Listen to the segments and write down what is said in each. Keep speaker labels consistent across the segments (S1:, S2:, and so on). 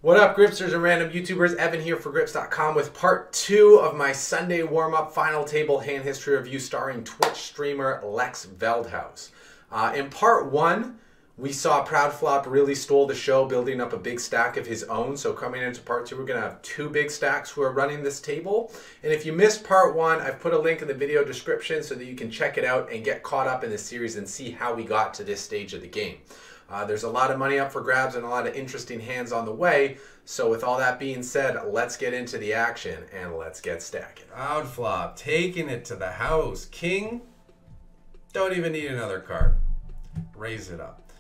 S1: What up, Gripsters and random YouTubers? Evan here for Grips.com with part 2 of my Sunday warm-up final table hand history review starring Twitch streamer Lex Veldhuis. In part 1, we saw Proud Flop really stole the show, building up a big stack of his own. So coming into part 2, we're going to have 2 big stacks who are running this table. And if you missed part 1, I've put a link in the video description so that you can check it out and get caught up in the series and see how we got to this stage of the game. There's a lot of money up for grabs and a lot of interesting hands on the way. So with all that being said, let's get into the action and let's get stacking.
S2: Proud Flop, taking it to the house. King, don't even need another card. Raise it up.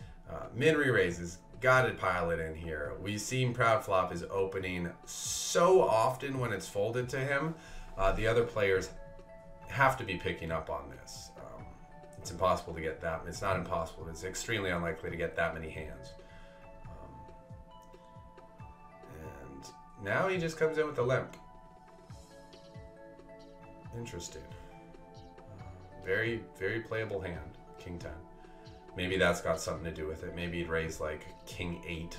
S2: Min re-raises, gotta pile it in here. We've seen Proud Flop is opening so often when it's folded to him. The other players have to be picking up on this. It's impossible to get that. It's not impossible. It's extremely unlikely to get that many hands. And now he just comes in with a limp. Interesting. Very, very playable hand. King 10. Maybe that's got something to do with it. Maybe he'd raise like King 8.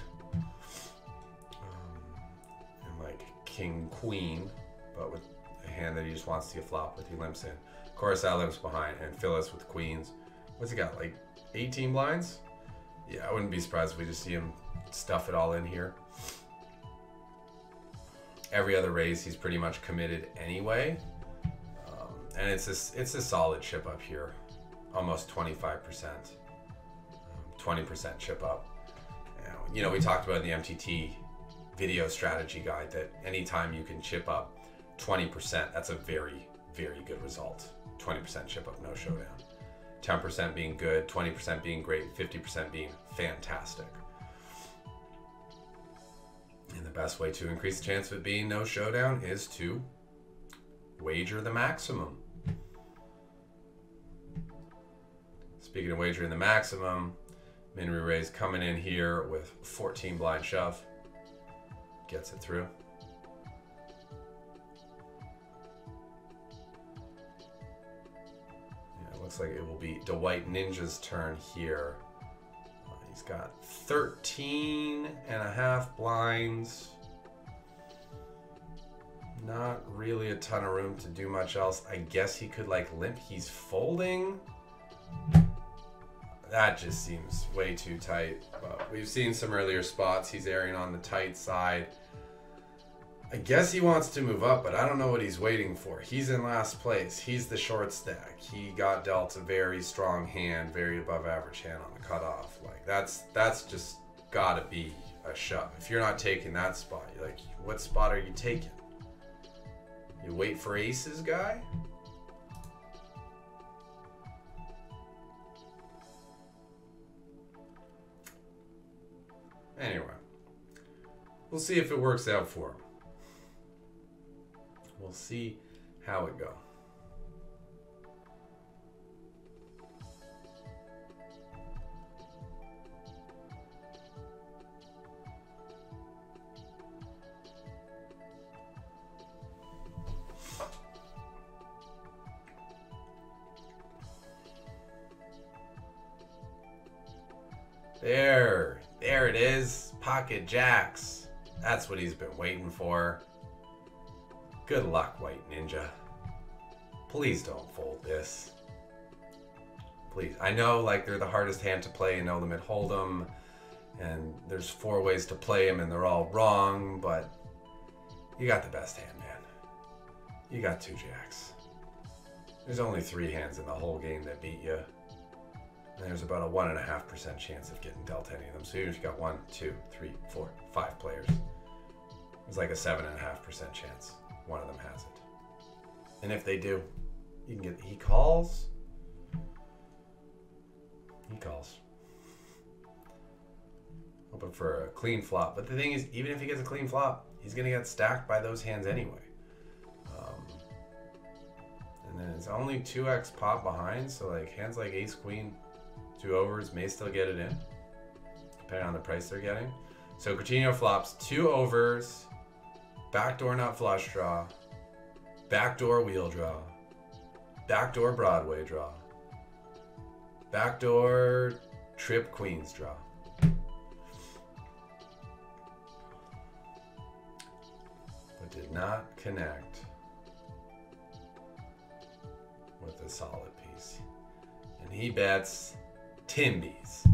S2: And like King Queen. But with a hand that he just wants to get flop with, he limps in. Of course, that limps behind, and Phyllis with queens. What's he got, like 18 blinds? Yeah, I wouldn't be surprised if we just see him stuff it all in here. Every other raise, he's pretty much committed anyway. And it's a solid chip up here. Almost 25%. 20% chip up. You know, we talked about in the MTT video strategy guide that anytime you can chip up 20%, that's a very, very good result. 20% chip up, no showdown. 10% being good, 20% being great, 50% being fantastic. And the best way to increase the chance of it being no showdown is to wager the maximum. Speaking of wagering the maximum, Min re-raise coming in here with 14 blind shove. Gets it through. Looks like it will be Dwight Ninja's turn here. He's got 13.5 blinds. Not really a ton of room to do much else. I guess he could like limp. He's folding. That just seems way too tight. But we've seen some earlier spots. He's erring on the tight side. I guess he wants to move up, but I don't know what he's waiting for. He's in last place. He's the short stack. He got dealt a very strong hand, very above average hand on the cutoff. Like that's just gotta be a shove. If you're not taking that spot, you're like, what spot are you taking? You wait for aces, guy? Anyway, we'll see if it works out for him. We'll see how it goes. There it is. Pocket jacks. That's what he's been waiting for. Good luck, White Ninja. Please don't fold this. Please. I know like they're the hardest hand to play in No Limit Hold'em, and there's 4 ways to play them and they're all wrong, but you got the best hand, man. You got 2 jacks. There's only 3 hands in the whole game that beat you. And there's about a 1.5% chance of getting dealt any of them. So even if you got 1, 2, 3, 4, 5 players, there's like a 7.5% chance one of them has it. And if they do, you can get, he calls. He calls. Hoping for a clean flop. But the thing is, even if he gets a clean flop, he's going to get stacked by those hands anyway. And then it's only 2x pot behind, so like hands like ace, queen, 2 overs may still get it in, depending on the price they're getting. So Coutinho flops 2 overs, backdoor nut flush draw, backdoor wheel draw, backdoor Broadway draw, backdoor trip queens draw. not connect with a solid piece. And he bets Timbies.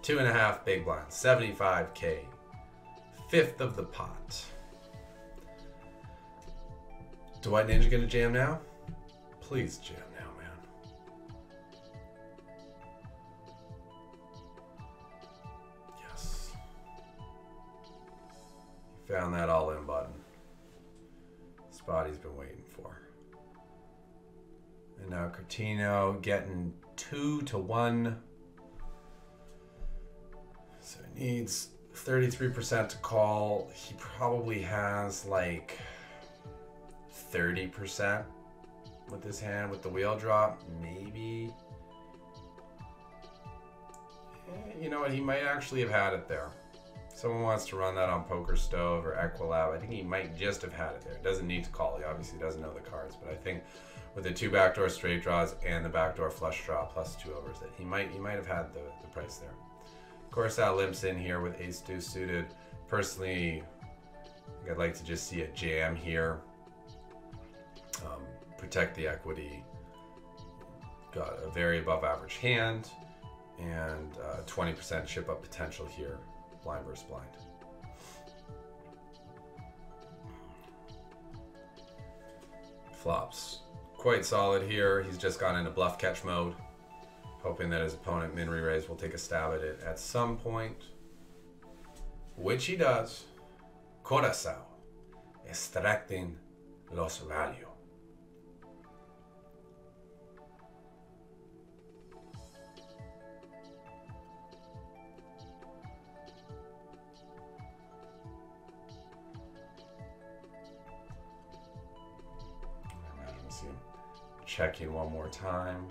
S2: 2.5 big blinds, 75K. Fifth of the pot. White Ninja gonna jam now? Please jam now, man. Yes. He found that all-in button. Spot he's been waiting for. And now Coutinho getting 2-1. So he needs 33% to call. He probably has like 30% with this hand with the wheel drop. Maybe. You know what? He might actually have had it there. Someone wants to run that on Poker Stove or Equilab. I think he might just have had it there. Doesn't need to call. He obviously doesn't know the cards, but I think with the 2 backdoor straight draws and the backdoor flush draw plus 2 overs, that he might have had the price there. Of course, that limps in here with ace deuce suited. Personally, I'd like to just see a jam here. Protect the equity. Got a very above average hand and 20% chip up potential here. Blind versus blind. Flops. Quite solid here. He's just gone into bluff catch mode, hoping that his opponent min re-raise will take a stab at it at some point, which he does. Corazao, extracting los value. Checking one more time.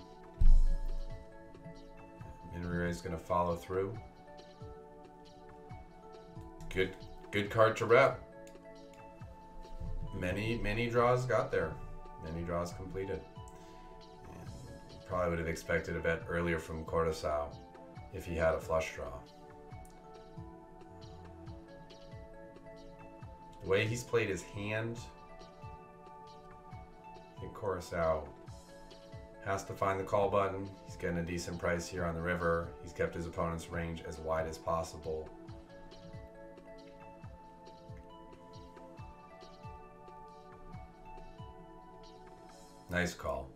S2: Minri is going to follow through. Good card to rep. Many draws got there. Many draws completed. And probably would have expected a bet earlier from Corazao if he had a flush draw. The way he's played his hand, I think Corazao has to find the call button. He's getting a decent price here on the river. He's kept his opponent's range as wide as possible. Nice call.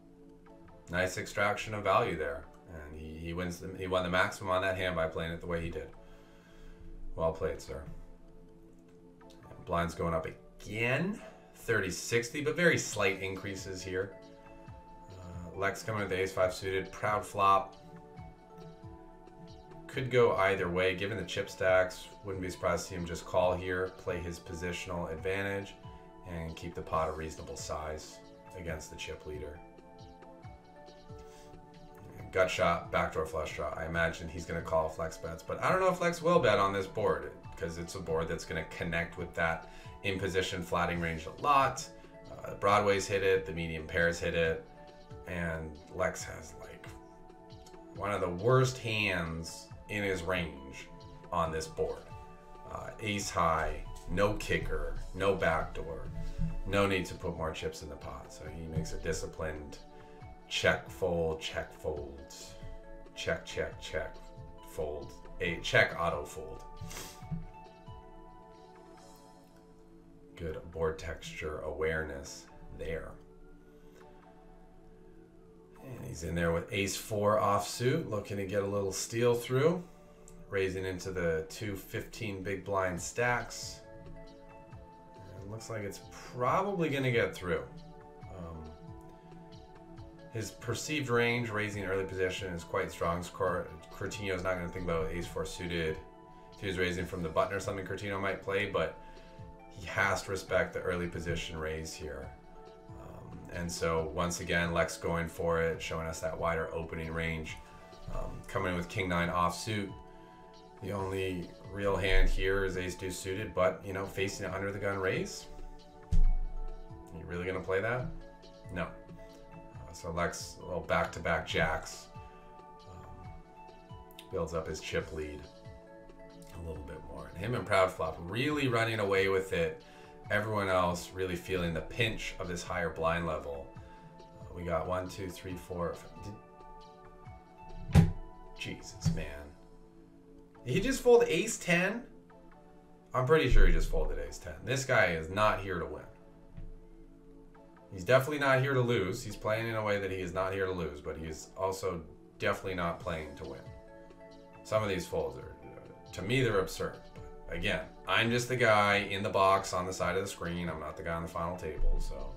S2: Nice extraction of value there. And he wins. He won the maximum on that hand by playing it the way he did. Well played, sir. And blind's going up again. 30-60, but very slight increases here. Lex coming with the ace-5 suited, proud flop. Could go either way, given the chip stacks. Wouldn't be surprised to see him just call here, play his positional advantage, and keep the pot a reasonable size against the chip leader. Gut shot, backdoor flush draw. I imagine he's going to call flex bets, but I don't know if Lex will bet on this board because it's a board that's going to connect with that in position flatting range a lot. Broadway's hit it, the medium pairs hit it. And Lex has like one of the worst hands in his range on this board. Ace high, no kicker, no backdoor, no need to put more chips in the pot. So he makes a disciplined check, fold, check, fold, check, check, check, fold, a check, auto fold. Good board texture awareness there. And he's in there with ace-4 offsuit, looking to get a little steal through. Raising into the 2-15 big blind stacks. And looks like it's probably going to get through. His perceived range, raising early position, is quite strong. Coutinho's not going to think about ace-4 suited. If he was raising from the button or something, Coutinho might play, but he has to respect the early position raise here. And so once again, Lex going for it, showing us that wider opening range. Coming in with king-9 offsuit. The only real hand here is ace-deuce suited, but you know, facing it under the gun raise. You really gonna play that? No. So Lex, a little back-to-back jacks. Builds up his chip lead a little bit more. And him and Proud Flop really running away with it everyone else really feeling the pinch of this higher blind level. We got 1, 2, 3, 4. Jesus, man. Did he just fold ace 10? I'm pretty sure he just folded ace 10. This guy is not here to win. He's definitely not here to lose. He's playing in a way that he is not here to lose, but he is also definitely not playing to win. Some of these folds are, to me, they're absurd. But again, I'm just the guy in the box on the side of the screen. I'm not the guy on the final table, so. All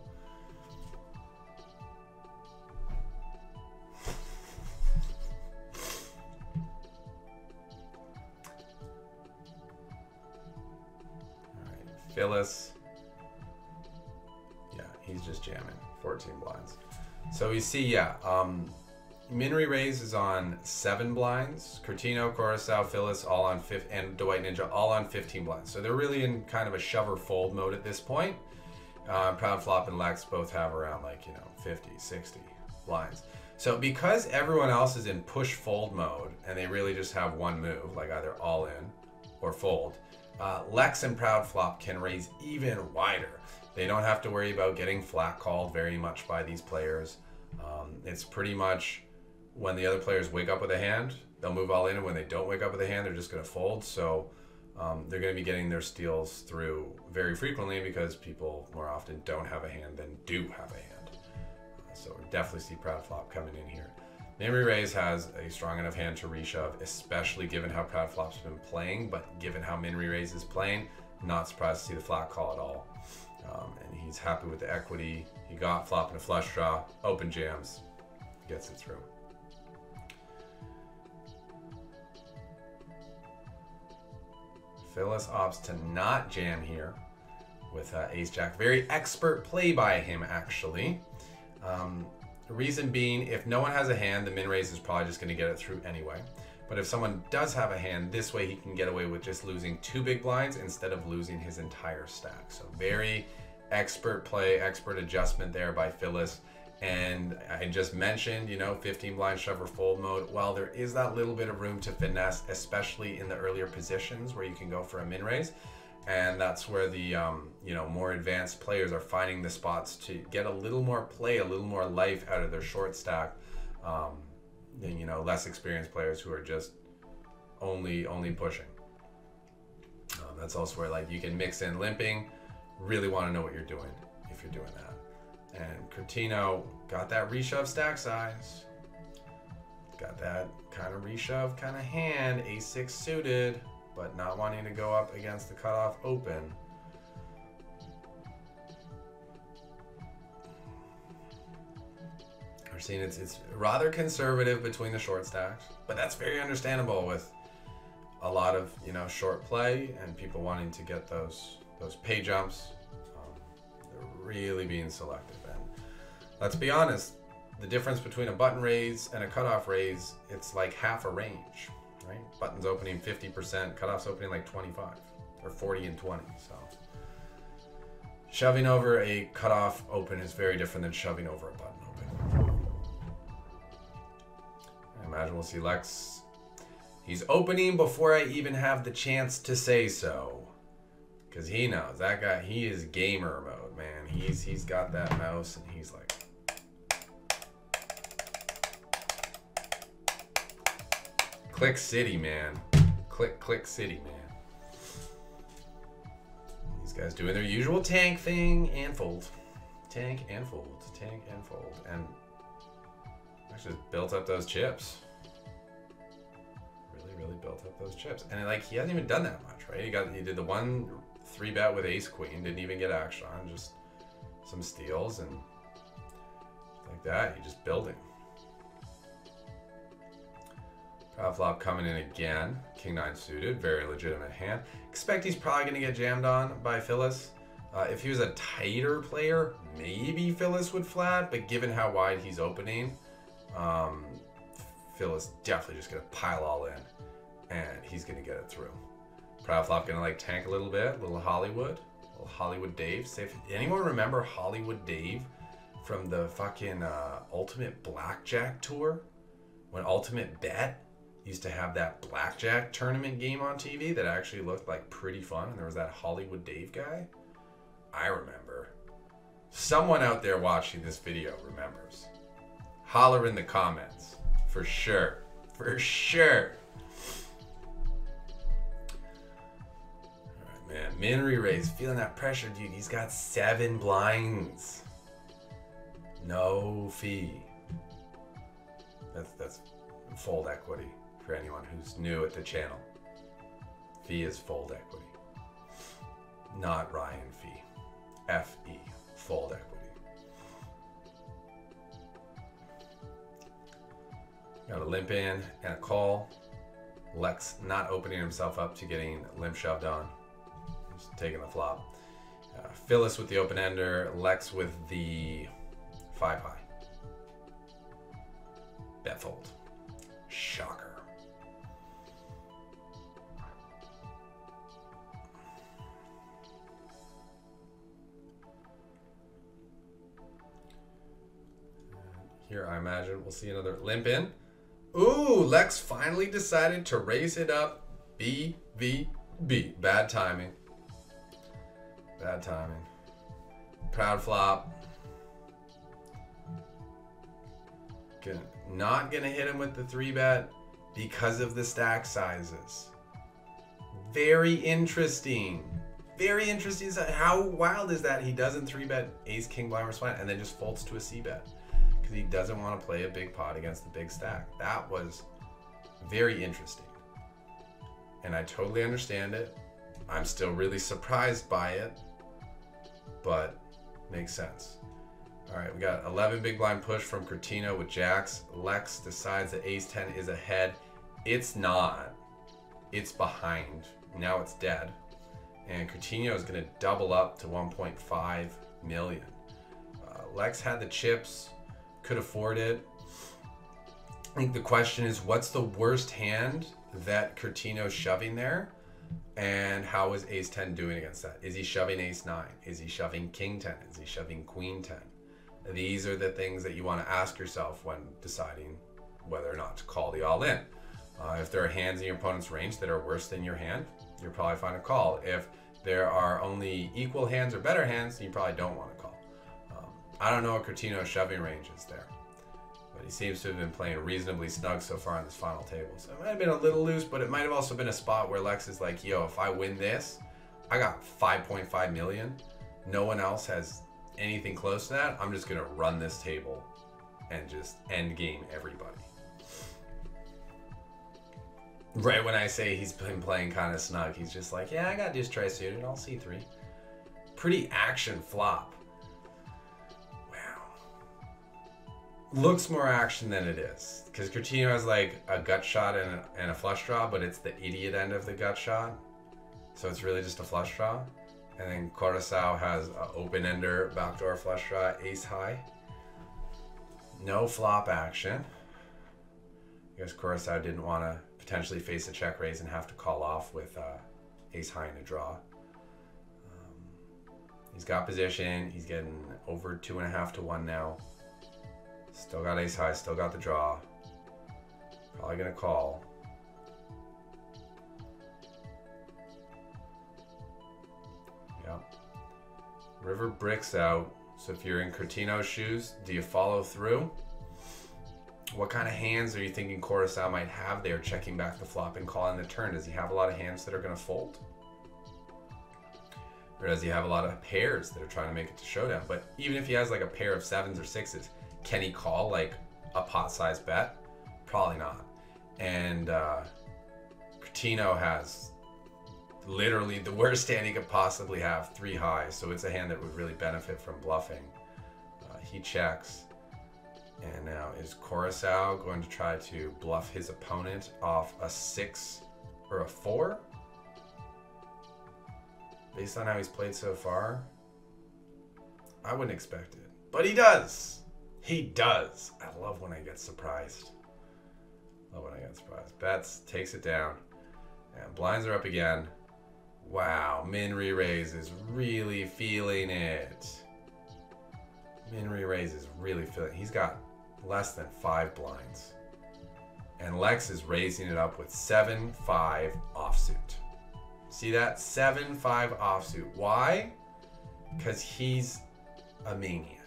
S2: right, Phyllis. Yeah, he's just jamming 14 blinds. So you see, yeah, Minri Rays is on 7 blinds. Curtino, Coruscant, Phyllis all on 5, and Dwight Ninja all on 15 blinds. So they're really in kind of a shove or fold mode at this point. Proud Flop and Lex both have around 50, 60 blinds. So because everyone else is in push fold mode and they really just have one move, like either all in or fold, Lex and Proud Flop can raise even wider. They don't have to worry about getting flat called very much by these players. It's pretty much when the other players wake up with a hand, they'll move all in, and when they don't wake up with a hand, they're just going to fold. So they're going to be getting their steals through very frequently because people more often don't have a hand than do have a hand. So we definitely see Proud Flop coming in here. Memory Rays has a strong enough hand to reshove, especially given how Proud Flop's been playing, but given how Minri Rays is playing, not surprised to see the flat call at all. And he's happy with the equity. He got flop and a flush draw, open jams, gets it through. Phyllis opts to not jam here with ace-jack. Very expert play by him, actually. The reason being, if no one has a hand, the min raise is probably just going to get it through anyway. But if someone does have a hand, this way he can get away with just losing 2 big blinds instead of losing his entire stack. So very expert play, expert adjustment there by Phyllis. And I just mentioned, 15 blind shove or fold mode. Well, there is that little bit of room to finesse, especially in the earlier positions where you can go for a min raise. And that's where the, more advanced players are finding the spots to get a little more play, a little more life out of their short stack than, less experienced players who are just only pushing. That's also where, you can mix in limping. Really want to know what you're doing if you're doing that. And Curtino got that reshove stack size. Got that kind of reshove kind of hand, ace-6 suited, but not wanting to go up against the cutoff open. We're seeing it's rather conservative between the short stacks, but that's very understandable with a lot of short play and people wanting to get those pay jumps. They're really being selective. And let's be honest, the difference between a button raise and a cutoff raise, it's like half a range. Right? Buttons opening 50%, cutoffs opening like 25 or 40 and 20. So shoving over a cutoff open is very different than shoving over a button open. I imagine we'll see Lex. He's opening before I even have the chance to say so. Because he knows that guy, he is gamer mode, man. He's got that mouse and he's like, Click City, man. Click City, man. These guys doing their usual tank thing and fold. Tank and fold. Tank and fold. And actually built up those chips. Really built up those chips. And he hasn't even done that much, right? He did the 1 3-bet with ace queen, didn't even get action on, just some steals and like that. You're just building. Proud Flop coming in again. King 9 suited, very legitimate hand. Expect he's probably going to get jammed on by Phyllis. If he was a tighter player, maybe Phyllis would flat, but given how wide he's opening, Phyllis definitely just going to pile all in, and he's going to get it through. Proud Flop going to tank a little bit, little Hollywood Dave. Anyone remember Hollywood Dave from the fucking Ultimate Blackjack Tour? When Ultimate Bet used to have that blackjack tournament game on TV that actually looked pretty fun, and there was that Hollywood Dave guy. I remember. Someone out there watching this video remembers. Holler in the comments. For sure. For sure. Alright, man. Min re-raise. Feeling that pressure, dude. He's got 7 blinds. No fee. That's fold equity for anyone who's new at the channel. Fee is fold equity. Not Ryan fee. F-E. Fold equity. Got a limp in and a call. Lex not opening himself up to getting limp shoved on. Just taking the flop. Phyllis with the open ender. Lex with the 5 high. Bet fold. Shocker. Here, I imagine we'll see another limp in. Ooh, Lex finally decided to raise it up. BVB. Bad timing. Bad timing. Proud flop. Not gonna hit him with the 3-bet because of the stack sizes. Very interesting. Very interesting. How wild is that? He doesn't 3-bet ace, king, blind, versus flat, and then just folds to a c-bet. Because he doesn't want to play a big pot against the big stack. That was very interesting. And I totally understand it. I'm still really surprised by it. But makes sense. Alright, we got 11 big blind push from Curtino with jacks. Lex decides that ace 10 is ahead. It's not. It's behind. Now it's dead. And Curtino is going to double up to 1.5 million. Lex had the chips. Could afford it. I think the question is, what's the worst hand that Curtino's shoving there? And how is ace 10 doing against that? Is he shoving ace 9? Is he shoving king 10? Is he shoving queen 10? These are the things that you want to ask yourself when deciding whether or not to call the all-in. If there are hands in your opponent's range that are worse than your hand, you're probably fine to call. If there are only equal hands or better hands, you probably don't want to call. I don't know what Curtino's shoving range is there, but he seems to have been playing reasonably snug so far on this final table. So it might have been a little loose, but it might have also been a spot where Lex is like, yo, if I win this, I got 5.5 million. No one else has anything close to that. I'm just going to run this table and just end game everybody. Right when I say he's been playing kind of snug, he's just like, yeah, I got just tri-suited. I'll C3. Pretty action flop. Looks more action than it is, because Curtino has like a gut shot and a flush draw, but it's the idiot end of the gut shot, so it's really just a flush draw. And then Coruscant has an open ender backdoor flush draw, ace high. No flop action. I guess Coruscant didn't want to potentially face a check raise and have to call off with ace high in a draw. He's got position. He's getting over 2.5 to 1 now. Still got ace high, still got the draw. Probably gonna call. Yep. River bricks out. So if you're in Curtino's shoes, do you follow through? What kind of hands are you thinking Coruscant might have there, checking back the flop and calling the turn? Does he have a lot of hands that are gonna fold? Or does he have a lot of pairs that are trying to make it to showdown? But even if he has like a pair of 7s or 6s, can he call like a pot-sized bet? Probably not. And Curtino has literally the worst hand he could possibly have, 3 high. So it's a hand that would really benefit from bluffing. He checks. And now is Coruscant going to try to bluff his opponent off a 6 or a 4? Based on how he's played so far, I wouldn't expect it. But he does. He does. I love when I get surprised. Love when I get surprised. Bets, takes it down. And blinds are up again. Wow, Min re-raise is really feeling it. Min re-raise is really feeling it. He's got less than 5 blinds. And Lex is raising it up with 7-5 offsuit. See that? 7-5 offsuit. Why? because he's a maniac.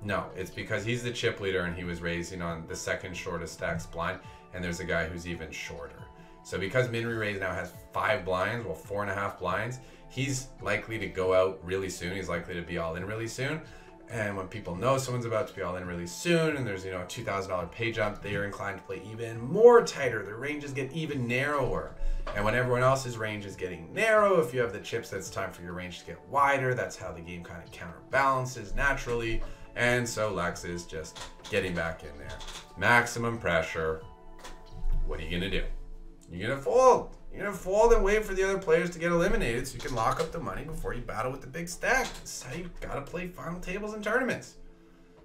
S2: No, it's because he's the chip leader and he was raising on the second shortest stacks blind, and there's a guy who's even shorter. So because min re-raise now has 5 blinds, well 4.5 blinds, he's likely to go out really soon. He's likely to be all in really soon. And when people know someone's about to be all in really soon, and there's, you know, a $2,000 pay jump, they are inclined to play even more tighter. Their ranges get even narrower. And when everyone else's range is getting narrow, if you have the chips, that's time for your range to get wider. That's how the game kind of counterbalances naturally. And so Lex is just getting back in there. Maximum pressure. What are you going to do? You're going to fold. You're going to fold and wait for the other players to get eliminated so you can lock up the money before you battle with the big stack. This is how you got to play final tables and tournaments.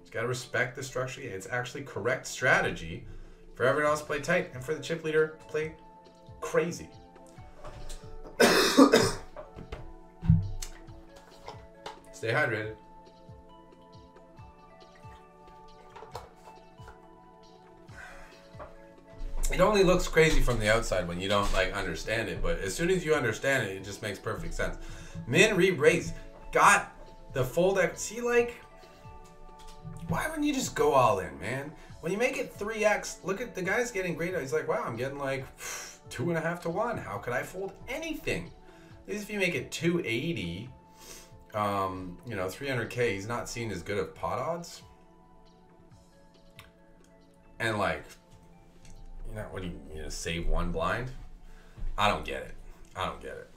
S2: You got to respect the structure. It's actually correct strategy for everyone else to play tight and for the chip leader to play crazy. Stay hydrated. It only looks crazy from the outside when you don't like understand it, but as soon as you understand it, it just makes perfect sense. Min re-raise got the fold deck. See, like, why wouldn't you just go all in, man? When you make it 3x, look at the guy's getting great. He's like, wow, I'm getting like 2.5 to 1. How could I fold anything? At least if you make it 280, you know, 300K, he's not seen as good of pot odds. And like, you know, what do you save 1 blind? I don't get it. I don't get it.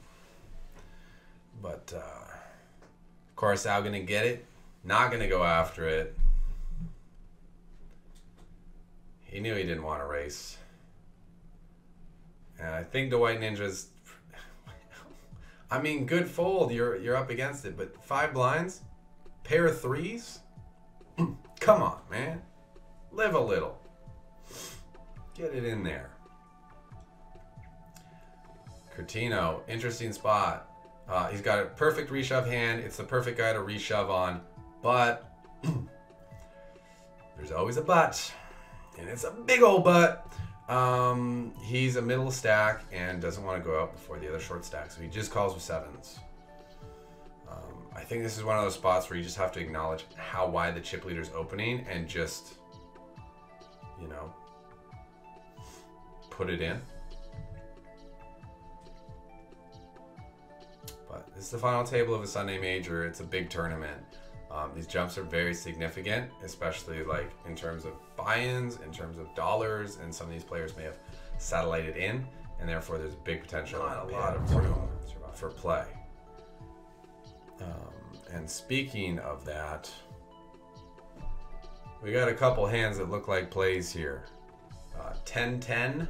S2: But, of course, Al gonna get it. Not gonna go after it. He knew he didn't want to race. And I think the White Ninja's, I mean, good fold. You're up against it, but 5 blinds, pair of 3s. Come on, man. Live a little. Get it in there. Curtino, interesting spot. He's got a perfect reshove hand. It's the perfect guy to reshove on, but there's always a but, and it's a big old but. He's a middle stack and doesn't want to go out before the other short stack, so he just calls with 7s. I think this is one of those spots where you just have to acknowledge how wide the chip leader's opening and just, you know, put it in. But this is the final table of a Sunday Major. It's a big tournament. These jumps are very significant, especially like in terms of buy-ins, in terms of dollars, and some of these players may have satellited in, and therefore there's a big potential, a lot of room for play. And speaking of that, we got a couple hands that look like plays here. 10-10.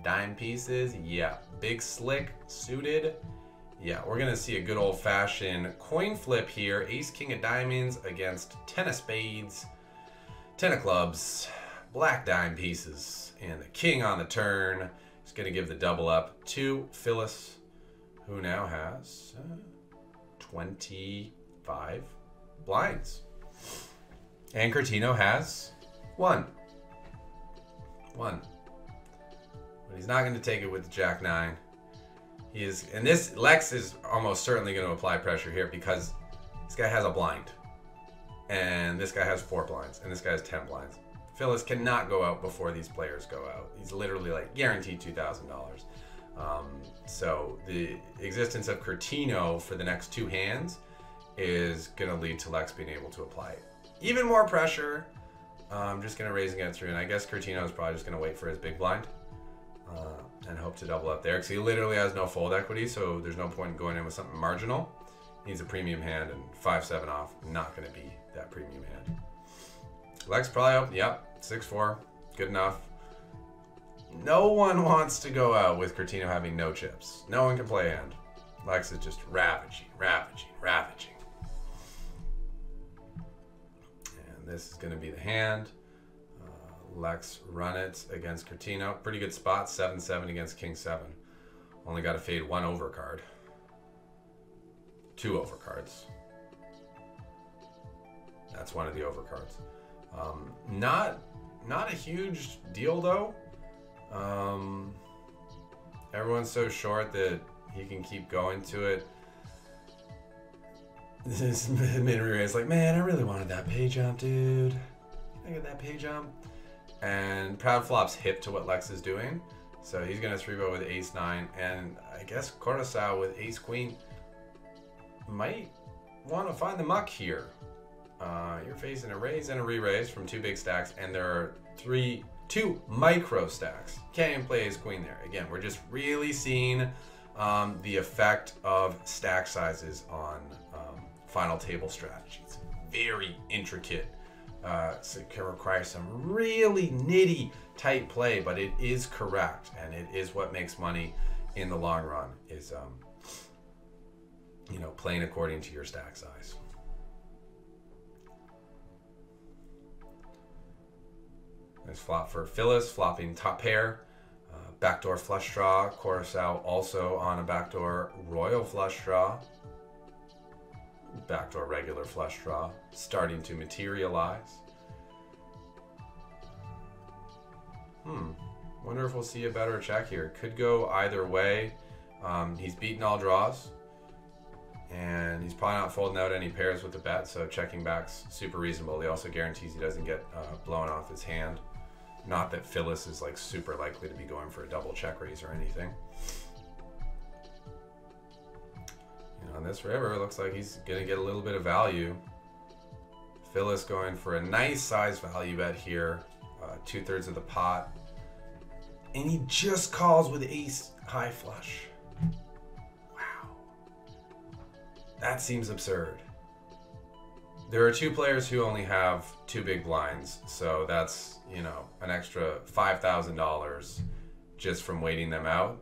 S2: Dime pieces, yeah. Big slick, suited. Yeah, we're gonna see a good old-fashioned coin flip here. Ace, king of diamonds against 10 of spades, 10 of clubs, black dime pieces, and the king on the turn is gonna give the double up to Phyllis, who now has 25 blinds. And Curtino has 1. But he's not going to take it with the Jack-9. He is, and this Lex is almost certainly going to apply pressure here because this guy has a blind, and this guy has 4 blinds, and this guy has 10 blinds. Phyllis cannot go out before these players go out. He's literally like guaranteed $2,000. So the existence of Curtino for the next 2 hands is going to lead to Lex being able to apply even more pressure. I'm just going to raise and get through, and I guess Curtino is probably just going to wait for his big blind and hope to double up there because he literally has no fold equity, so there's no point in going in with something marginal. He needs a premium hand, and 5-7 off, not going to be that premium hand. Lex probably open, yep, 6-4, good enough. No one wants to go out with Curtino having no chips. No one can play a hand. Lex is just ravaging. And this is going to be the hand. Lex run it against Curtino. Pretty good spot, 7-7 against King 7. Only got to fade 1 overcard. 2 overcards. That's one of the overcards. Not a huge deal though. Everyone's so short that he can keep going to it. This Min-Re is like, man, I really wanted that pay jump, dude. I get that pay jump. And Proud Flop's hip to what Lex is doing. So he's going to 3-bet with ace-9. And I guess Coruscant with ace-queen might want to find the muck here. You're facing a raise and a re-raise from 2 big stacks. And there are 2 micro stacks. Can't even play ace-queen there. Again, we're just really seeing the effect of stack sizes on final table strategies. Very intricate. So it can require some really nitty tight play, but it is correct, and it is what makes money in the long run, is you know, playing according to your stack size. There's flop for Phyllis, flopping top pair, backdoor flush draw. Coruscant also on a backdoor royal flush draw. Backdoor regular flush draw starting to materialize. Wonder if we'll see a better check here. Could go either way. He's beaten all draws, and he's probably not folding out any pairs with the bet, so checking back's super reasonable. He also guarantees he doesn't get blown off his hand. Not that Phyllis is like super likely to be going for a double check raise or anything. On this river, it looks like he's going to get a little bit of value. Phyllis going for a nice size value bet here. 2/3 of the pot. And he just calls with ace high flush. Wow. That seems absurd. There are 2 players who only have 2 big blinds. So that's, you know, an extra $5,000 just from waiting them out.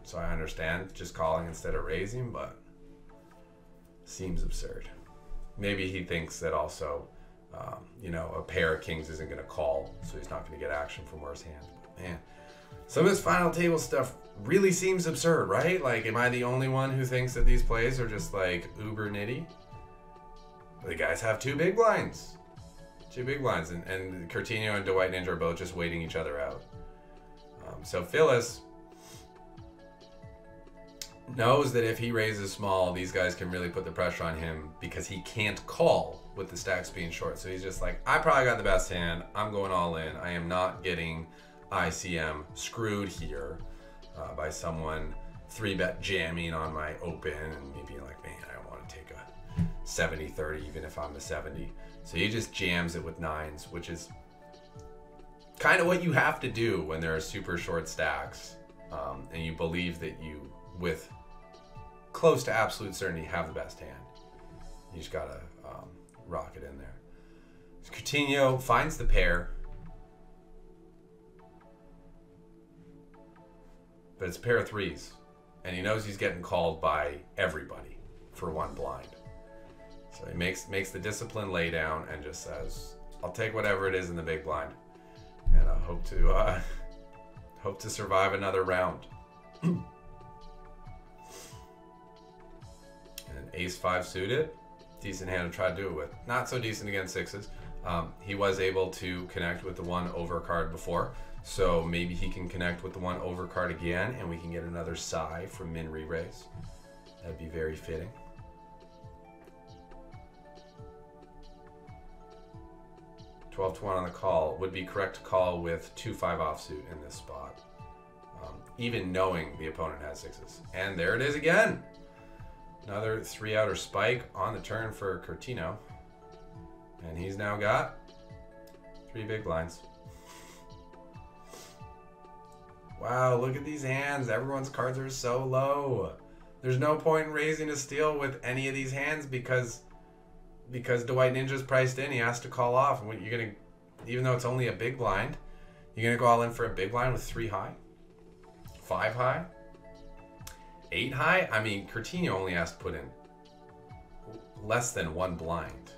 S2: So I understand just calling instead of raising, but seems absurd. Maybe he thinks that also, you know, a pair of kings isn't going to call, so he's not going to get action from worse hands. But man, some of this final table stuff really seems absurd, right? Like, am I the only one who thinks that these plays are just like uber nitty? The guys have 2 big blinds. 2 big blinds, and Coutinho and Dwight Ninja are both just waiting each other out. So Phyllis knows that if he raises small, these guys can really put the pressure on him because he can't call with the stacks being short. So he's just like, I probably got the best hand. I'm going all in. I am not getting ICM screwed here by someone 3-bet jamming on my open and me being like, man, I don't want to take a 70-30 even if I'm the 70. So he just jams it with 9s, which is kind of what you have to do when there are super short stacks and you believe that you, with close to absolute certainty, have the best hand. You just gotta rock it in there. So Coutinho finds the pair, but it's a pair of 3s, and he knows he's getting called by everybody for 1 blind. So he makes the disciplined lay down and just says, "I'll take whatever it is in the big blind, and I hope to survive another round." And ace-5 suited, decent hand to try to do it with. Not so decent against 6s. He was able to connect with the 1 overcard before, so maybe he can connect with the 1 overcard again, and we can get another sigh from Min re-raise. That'd be very fitting. $12 to 1 on the call. Would be correct to call with 2-5 offsuit in this spot, even knowing the opponent has 6s. And there it is again. Another 3-outer spike on the turn for Coutinho. And he's now got 3 big blinds. Wow, look at these hands. Everyone's cards are so low. There's no point in raising a steal with any of these hands because Dwight Ninja's priced in. He has to call off. And you're gonna, even though it's only a big blind, you're gonna go all in for a big blind with 3 high, 5 high, 8 high. I mean, Coutinho only has to put in less than 1 blind,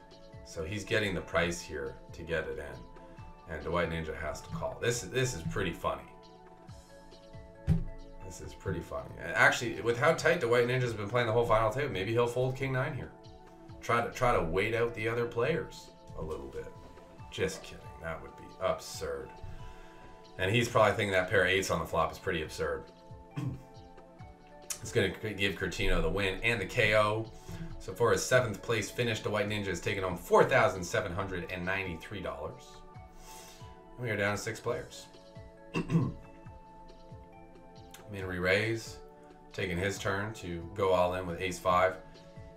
S2: so he's getting the price here to get it in, and Dwight Ninja has to call. This is pretty funny. This is pretty funny. And actually, with how tight Dwight Ninja's been playing the whole final table, maybe he'll fold King 9 here. Try to wait out the other players a little bit. Just kidding. That would be absurd. And he's probably thinking that pair of 8s on the flop is pretty absurd. It's going to give Curtino the win and the KO. So for his 7th place finish, the White Ninja has taken home $4,793. We are down to 6 players. Min Rays taking his turn to go all in with ace-5.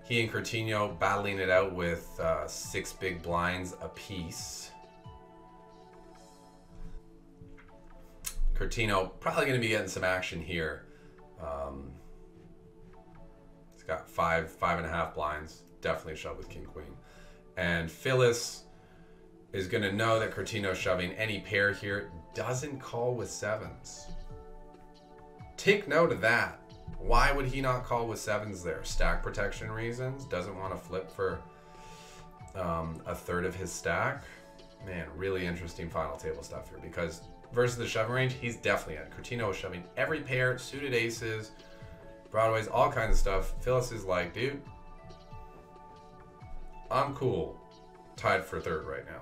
S2: He and Curtino battling it out with 6 big blinds apiece. Curtino probably going to be getting some action here. He's got 5.5 blinds. Definitely shove with king queen. And Phyllis is going to know that Curtino's shoving any pair here. Doesn't call with 7s. Take note of that. Why would he not call with 7s there? Stack protection reasons? Doesn't want to flip for a third of his stack? Man, really interesting final table stuff here, because versus the shoving range, he's definitely at. Curtino is shoving every pair, suited aces, broadways, all kinds of stuff. Phyllis is like, dude, I'm cool. Tied for 3rd right now.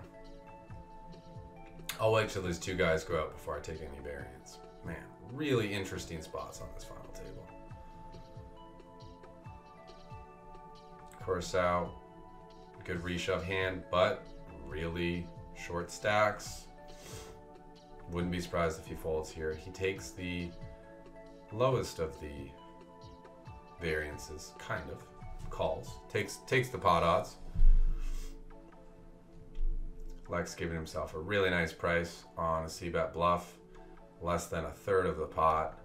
S2: I'll wait till these 2 guys go out before I take any variants. Man, really interesting spots on this final table. Curacao, good reshove hand, but really short stacks. Wouldn't be surprised if he folds here. He takes the lowest of the variances, kind of. Calls. Takes the pot odds. Lex giving himself a really nice price on a c-bet bluff. Less than a third of the pot.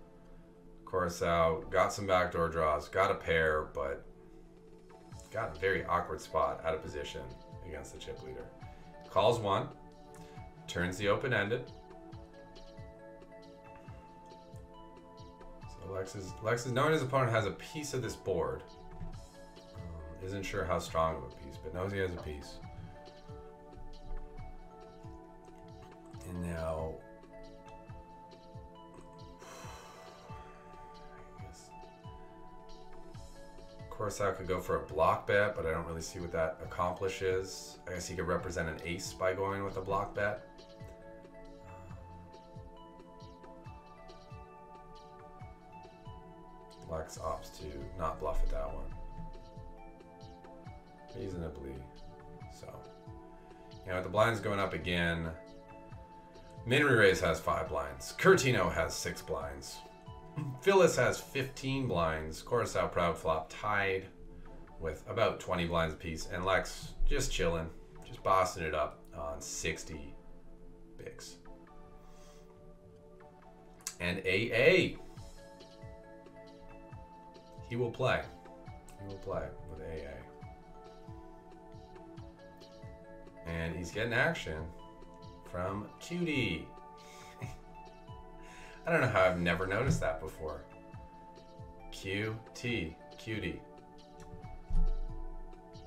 S2: Curacao got some backdoor draws, got a pair, but got a very awkward spot out of position against the chip leader. Calls 1, turns the open-ended. So Lex is knowing his opponent has a piece of this board. Isn't sure how strong of a piece, but knows he has a piece. And now, I guess Curacao could go for a block bet, but I don't really see what that accomplishes. I guess he could represent an ace by going with a block bet. Lex opts to not bluff at that one. Reasonably so. You know, the blinds going up again. Min Rays has 5 blinds. Curtino has 6 blinds. Phyllis has 15 blinds. Curacao proud flop tied with about 20 blinds apiece. And Lex just chilling, just bossing it up on 60 bigs. And AA. He will play. He will play with AA. And he's getting action from Cutie. I don't know how I've never noticed that before. QT. Cutie.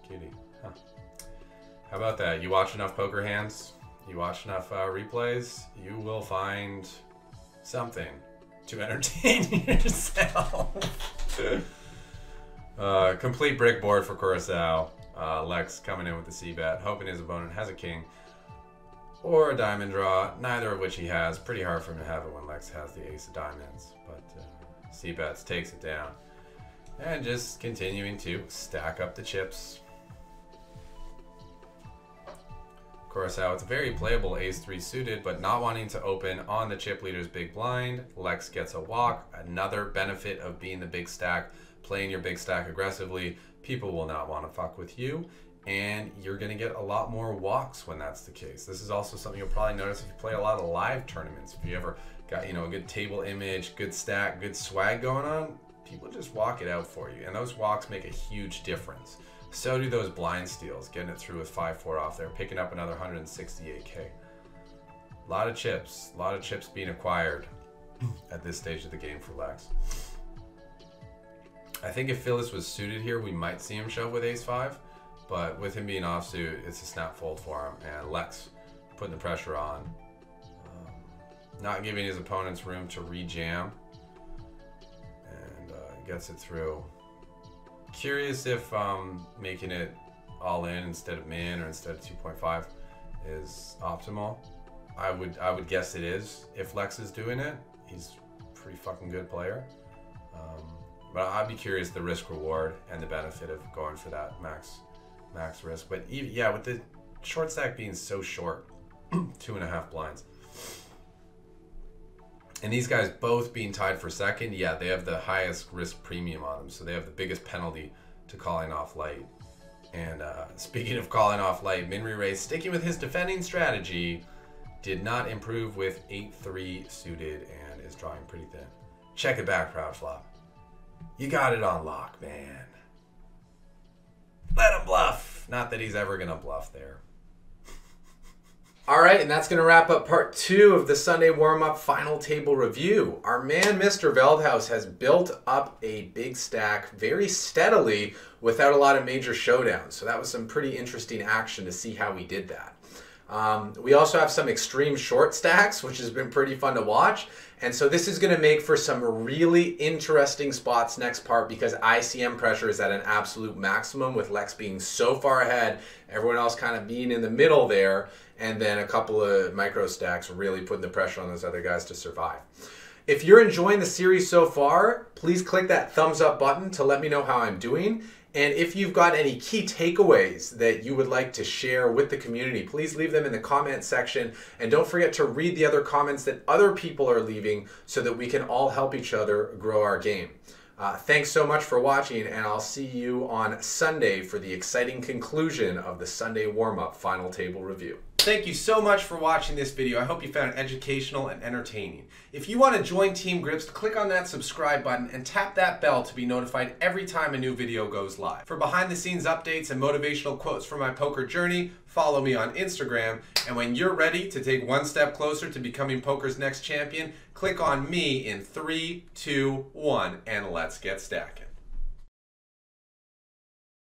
S2: Cutie. Huh. How about that? You watch enough poker hands, you watch enough replays, you will find something to entertain yourself. Complete brick board for Curacao. Lex coming in with the c-bet, hoping his opponent has a king or a diamond draw, neither of which he has. Pretty hard for him to have it when Lex has the ace of diamonds, but c-bets takes it down. And just continuing to stack up the chips. Curacao, it's a very playable ace-3 suited, but not wanting to open on the chip leader's big blind. Lex gets a walk. Another benefit of being the big stack, playing your big stack aggressively. People will not want to fuck with you, and you're going to get a lot more walks when that's the case. This is also something you'll probably notice if you play a lot of live tournaments. If you ever got, you know, a good table image, good stack, good swag going on, people just walk it out for you, and those walks make a huge difference. So do those blind steals, getting it through with 5-4 off there, picking up another 168K. A lot of chips being acquired at this stage of the game for Lex. I think if Phyllis was suited here, we might see him shove with ace-5, but with him being offsuit, it's a snap fold for him, and Lex putting the pressure on, not giving his opponents room to re-jam, and gets it through. Curious if making it all in instead of min or instead of 2.5 is optimal. I would guess it is if Lex is doing it. He's a pretty fucking good player. But I'd be curious the risk reward and the benefit of going for that max risk. But even, yeah, with the short stack being so short, 2.5 blinds. And these guys both being tied for second, yeah, they have the highest risk premium on them. So they have the biggest penalty to calling off light. And speaking of calling off light, Minri Ray, sticking with his defending strategy, did not improve with 8-3 suited and is drawing pretty thin. Check it back, Proud Flop. You got it on lock, man. Let him bluff. Not that he's ever going to bluff there.
S1: All right, and that's going to wrap up part 2 of the Sunday warm-up final table review. Our man, Mr. Veldhuis, has built up a big stack very steadily without a lot of major showdowns. So that was some pretty interesting action to see how he did that. We also have some extreme short stacks, which has been pretty fun to watch. And so this is going to make for some really interesting spots next part because ICM pressure is at an absolute maximum with Lex being so far ahead, everyone else kind of being in the middle there, and then a couple of micro stacks really putting the pressure on those other guys to survive. If you're enjoying the series so far, please click that thumbs up button to let me know how I'm doing. And if you've got any key takeaways that you would like to share with the community, please leave them in the comment section. And don't forget to read the other comments that other people are leaving so that we can all help each other grow our game. Thanks so much for watching, and I'll see you on Sunday for the exciting conclusion of the Sunday warm-up final table review.
S2: Thank you so much for watching this video. I hope you found it educational and entertaining. If you want to join Team Grips, click on that subscribe button and tap that bell to be notified every time a new video goes live. For behind the scenes updates and motivational quotes from my poker journey, follow me on Instagram. And when you're ready to take one step closer to becoming poker's next champion, click on me in 3, 2, 1, and let's get stacking.